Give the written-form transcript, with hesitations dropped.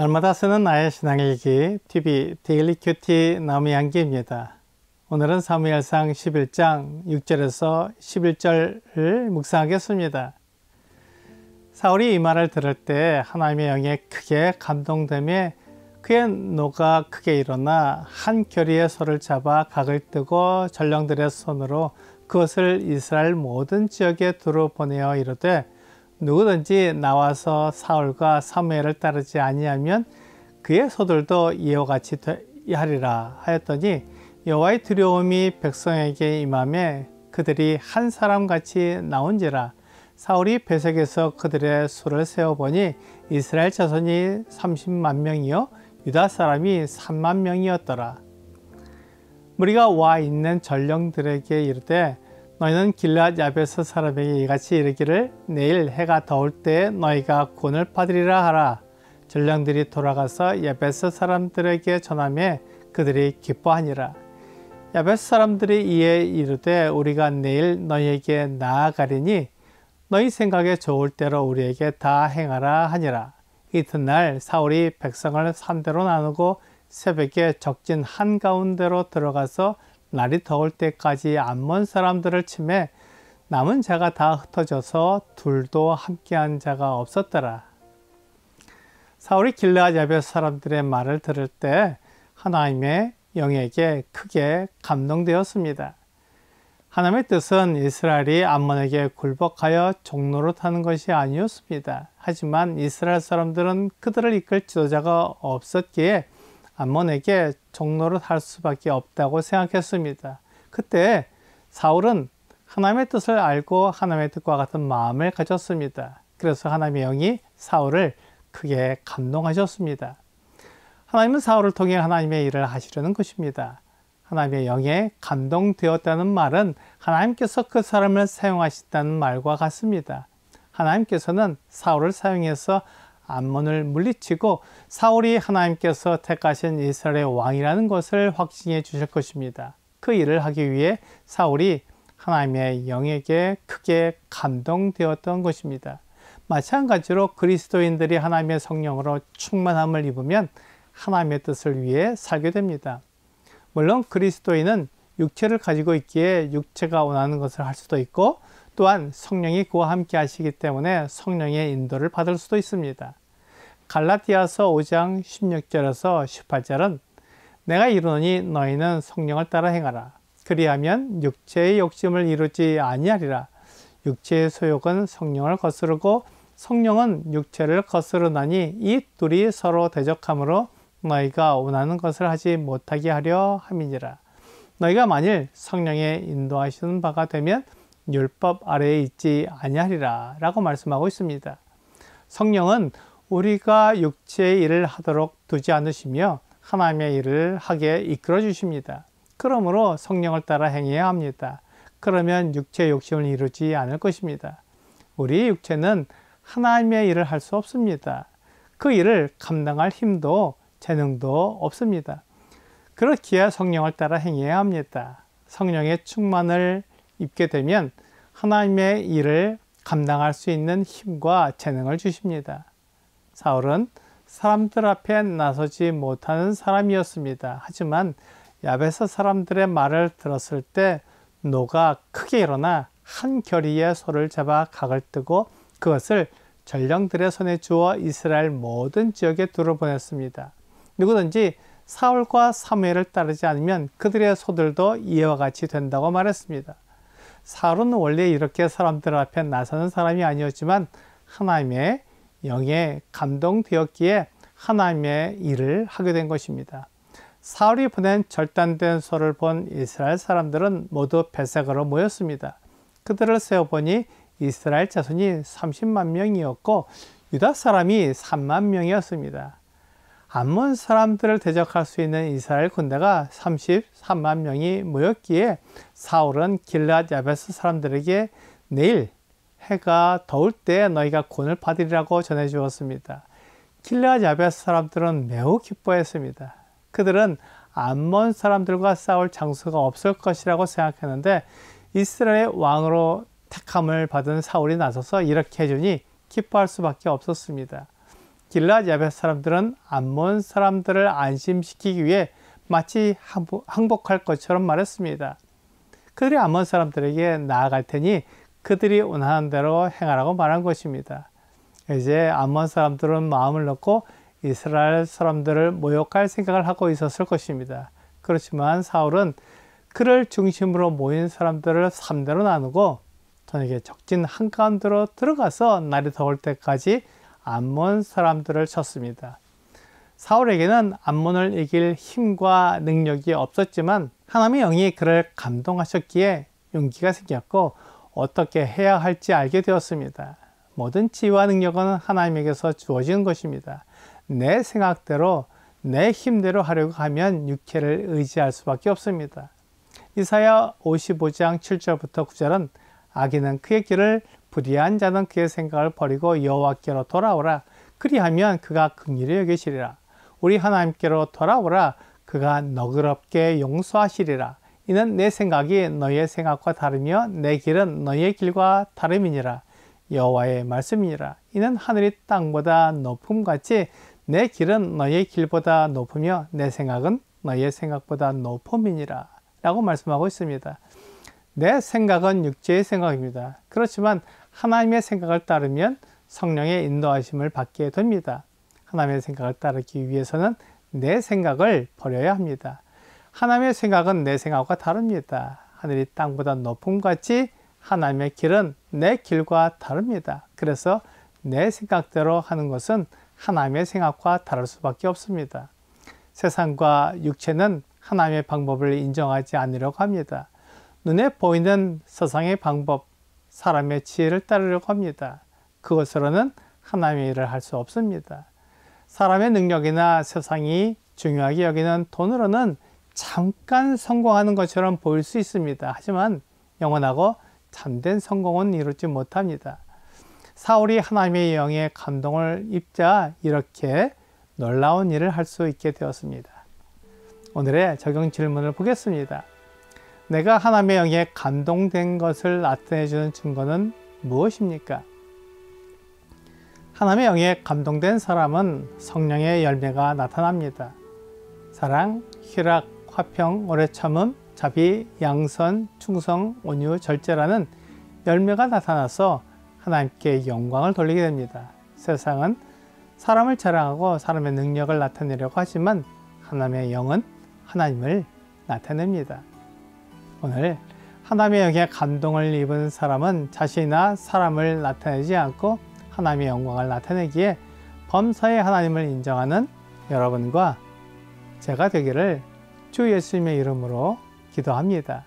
날마다 쓰는 나의 신앙일기 TV 데일리 큐티 나무양기입니다. 오늘은 사무엘상 11장 6절에서 11절을 묵상하겠습니다. 사울이 이 말을 들을 때 하나님의 영에 크게 감동되며 그의 노가 크게 일어나 한 겨리의 소를 잡아 각을 뜨고 전령들의 손으로 그것을 이스라엘 모든 지역에 두루 보내어 이르되 누구든지 나와서 사울과 사무엘을 따르지 아니하면 그의 소들도 이와 같이 하리라 하였더니 여호와의 두려움이 백성에게 임하며 그들이 한 사람같이 나온지라. 사울이 베색에서 그들의 수를 세어보니 이스라엘 자손이 30만 명이요 유다 사람이 3만 명이었더라. 무리가 와 있는 전령들에게 이르되 너희는 길앗 야베스 사람에게 이같이 이르기를 내일 해가 더울 때에 너희가 곤을 받으리라 하라. 전령들이 돌아가서 야베스 사람들에게 전하며 그들이 기뻐하니라. 야베스 사람들이 이에 이르되 우리가 내일 너희에게 나아가리니 너희 생각에 좋을 대로 우리에게 다 행하라 하니라. 이튿날 사울이 백성을 3대로 나누고 새벽에 적진 한가운데로 들어가서 날이 더울 때까지 암몬 사람들을 치매 남은 자가 다 흩어져서 둘도 함께한 자가 없었더라. 사울이 길르앗 야베스 사람들의 말을 들을 때 하나님의 영에게 크게 감동되었습니다. 하나님의 뜻은 이스라엘이 암몬에게 굴복하여 종로로 타는 것이 아니었습니다. 하지만 이스라엘 사람들은 그들을 이끌 지도자가 없었기에 암몬에게 종로를 할 수밖에 없다고 생각했습니다. 그때 사울은 하나님의 뜻을 알고 하나님의 뜻과 같은 마음을 가졌습니다. 그래서 하나님의 영이 사울을 크게 감동하셨습니다. 하나님은 사울을 통해 하나님의 일을 하시려는 것입니다. 하나님의 영에 감동되었다는 말은 하나님께서 그 사람을 사용하신다는 말과 같습니다. 하나님께서는 사울을 사용해서 암몬을 물리치고 사울이 하나님께서 택하신 이스라엘의 왕이라는 것을 확증해 주실 것입니다. 그 일을 하기 위해 사울이 하나님의 영에게 크게 감동되었던 것입니다. 마찬가지로 그리스도인들이 하나님의 성령으로 충만함을 입으면 하나님의 뜻을 위해 살게 됩니다. 물론 그리스도인은 육체를 가지고 있기에 육체가 원하는 것을 할 수도 있고 또한 성령이 그와 함께 하시기 때문에 성령의 인도를 받을 수도 있습니다. 갈라디아서 5장 16절에서 18절은 내가 이르노니 너희는 성령을 따라 행하라. 그리하면 육체의 욕심을 이루지 아니하리라. 육체의 소욕은 성령을 거스르고 성령은 육체를 거스르나니 이 둘이 서로 대적하므로 너희가 원하는 것을 하지 못하게 하려 함이니라. 너희가 만일 성령의 인도하시는 바가 되면 율법 아래에 있지 아니하리라 라고 말씀하고 있습니다. 성령은 우리가 육체의 일을 하도록 두지 않으시며 하나님의 일을 하게 이끌어 주십니다. 그러므로 성령을 따라 행해야 합니다. 그러면 육체의 욕심을 이루지 않을 것입니다. 우리의 육체는 하나님의 일을 할 수 없습니다. 그 일을 감당할 힘도 재능도 없습니다. 그렇기에 성령을 따라 행해야 합니다. 성령의 충만을 입게 되면 하나님의 일을 감당할 수 있는 힘과 재능을 주십니다. 사울은 사람들 앞에 나서지 못하는 사람이었습니다. 하지만 야베스 사람들의 말을 들었을 때 노가 크게 일어나 한 겨리의 소를 잡아 각을 뜨고 그것을 전령들의 손에 주어 이스라엘 모든 지역에 두루 보냈습니다. 누구든지 사울과 사무엘을 따르지 않으면 그들의 소들도 이와 같이 된다고 말했습니다. 사울은 원래 이렇게 사람들 앞에 나서는 사람이 아니었지만 하나님의 영에 감동되었기에 하나님의 일을 하게 된 것입니다. 사울이 보낸 절단된 소를 본 이스라엘 사람들은 모두 베색으로 모였습니다. 그들을 세어보니 이스라엘 자손이 30만 명이었고 유다 사람이 3만 명이었습니다. 암몬 사람들을 대적할 수 있는 이스라엘 군대가 33만 명이 모였기에 사울은 길르앗 야베스 사람들에게 내일 해가 더울 때 너희가 곤을 받으리라고 전해 주었습니다. 길르앗 야베스 사람들은 매우 기뻐했습니다. 그들은 암몬 사람들과 싸울 장소가 없을 것이라고 생각했는데 이스라엘의 왕으로 택함을 받은 사울이 나서서 이렇게 해주니 기뻐할 수밖에 없었습니다. 길르앗 야벳 사람들은 암몬 사람들을 안심시키기 위해 마치 항복할 것처럼 말했습니다. 그들이 암몬 사람들에게 나아갈 테니 그들이 원하는 대로 행하라고 말한 것입니다. 이제 암몬 사람들은 마음을 놓고 이스라엘 사람들을 모욕할 생각을 하고 있었을 것입니다. 그렇지만 사울은 그를 중심으로 모인 사람들을 3대로 나누고 저녁에 적진 한가운데로 들어가서 날이 더울 때까지 암몬 사람들을 쳤습니다. 사울에게는 암몬을 이길 힘과 능력이 없었지만 하나님의 영이 그를 감동하셨기에 용기가 생겼고 어떻게 해야 할지 알게 되었습니다. 모든 지혜와 능력은 하나님에게서 주어지는 것입니다. 내 생각대로 내 힘대로 하려고 하면 육체를 의지할 수밖에 없습니다. 이사야 55장 7절부터 9절은 악인은 그의 길을 불의한 자는 그의 생각을 버리고 여호와께로 돌아오라. 그리하면 그가 긍휼히 여기시리라. 우리 하나님께로 돌아오라. 그가 너그럽게 용서하시리라. 이는 내 생각이 너희의 생각과 다르며 내 길은 너희의 길과 다름이니라. 여호와의 말씀이니라. 이는 하늘이 땅보다 높음같이 내 길은 너희의 길보다 높으며 내 생각은 너희의 생각보다 높음이니라. 라고 말씀하고 있습니다. 내 생각은 육체의 생각입니다. 그렇지만 하나님의 생각을 따르면 성령의 인도하심을 받게 됩니다. 하나님의 생각을 따르기 위해서는 내 생각을 버려야 합니다. 하나님의 생각은 내 생각과 다릅니다. 하늘이 땅보다 높음같이 하나님의 길은 내 길과 다릅니다. 그래서 내 생각대로 하는 것은 하나님의 생각과 다를 수밖에 없습니다. 세상과 육체는 하나님의 방법을 인정하지 않으려고 합니다. 눈에 보이는 세상의 방법, 사람의 지혜를 따르려고 합니다. 그것으로는 하나님의 일을 할 수 없습니다. 사람의 능력이나 세상이 중요하게 여기는 돈으로는 잠깐 성공하는 것처럼 보일 수 있습니다. 하지만 영원하고 참된 성공은 이루지 못합니다. 사울이 하나님의 영의 감동을 입자 이렇게 놀라운 일을 할 수 있게 되었습니다. 오늘의 적용 질문을 보겠습니다. 내가 하나님의 영에 감동된 것을 나타내 주는 증거는 무엇입니까? 하나님의 영에 감동된 사람은 성령의 열매가 나타납니다. 사랑, 희락, 화평, 오래 참음, 자비, 양선, 충성, 온유, 절제라는 열매가 나타나서 하나님께 영광을 돌리게 됩니다. 세상은 사람을 자랑하고 사람의 능력을 나타내려고 하지만 하나님의 영은 하나님을 나타냅니다. 오늘 하나님의 영에 감동을 입은 사람은 자신이나 사람을 나타내지 않고 하나님의 영광을 나타내기에 범사의 하나님을 인정하는 여러분과 제가 되기를 주 예수님의 이름으로 기도합니다.